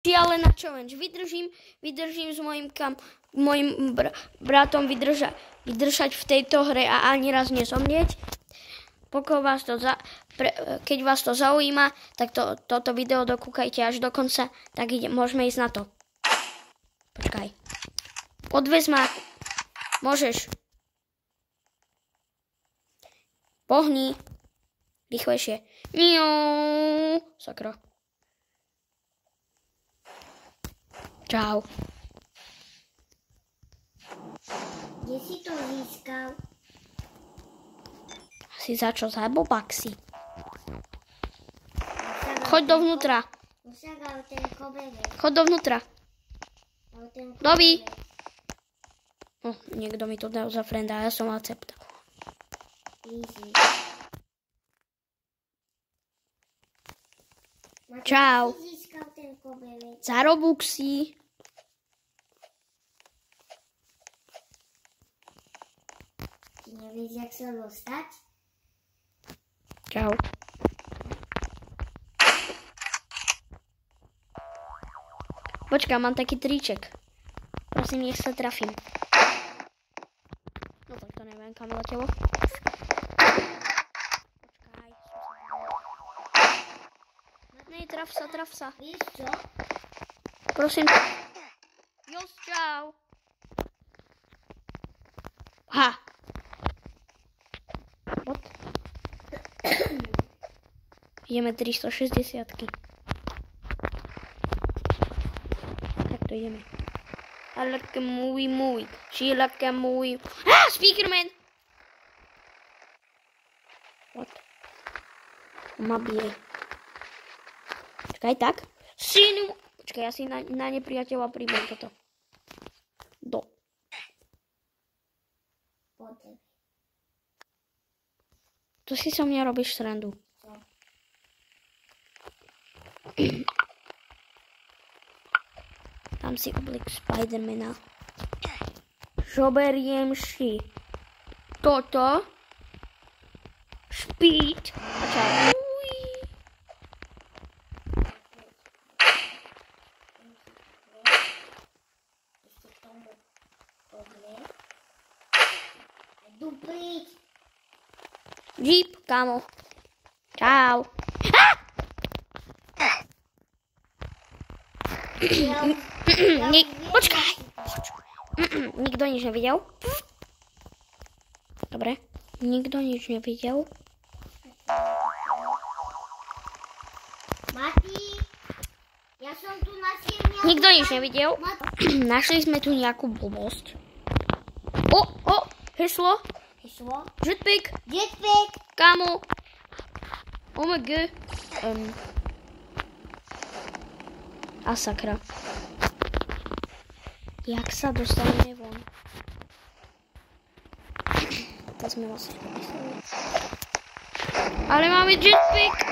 šialená challenge. Vydržím s mojim bratom vydržať v tejto hre a ani raz nezomrieť. Keď vás to zaujíma, tak toto video dokúkajte až do konca, tak môžeme ísť na to. Počkaj. Odvez ma. Môžeš. Pohni. Rýchlejšie. Sakra. Čau. Kde si to získal? Asi za čo? Za bobaxy. Choď dovnútra. Choď dovnútra. Dobi. Niekto mi to dal za frenda a ja som akceptoval. Čau. Za Robuxy. Ty nevieš, jak sa dostať? Čau. Počkaj, mám taký triček. Prosím, nech sa trafím. No tak to neviem, kam letelo. Počkaj. Nej, traf sa. Vieš čo? Prosím. Jos, čau. Ha. What? Ideme 360-ky. Tak to ideme. I like a movie. She like a movie. Speakerman! What? Ma bije. Počkaj, tak. Synu! Počkaj, ja si na nepriateľa príbem toto. Tu si so mňa robíš srandu. Tam si oblík Spidermana. Žoberiem si toto. Speed. A čau. Jeep, kámo. Čau. Počkaj. Nikto nič nevidel? Dobre. Nikto nič nevidel. Mati, ja som tu našiel nejakú... Nikto nič nevidel. Našli sme tu nejakú blbosť. Heslo. Jetpack. Kámo. Oh my god. A sakra. Jak sa dostaneme von? To sme vlastne nemysleli. Ale máme jetpack.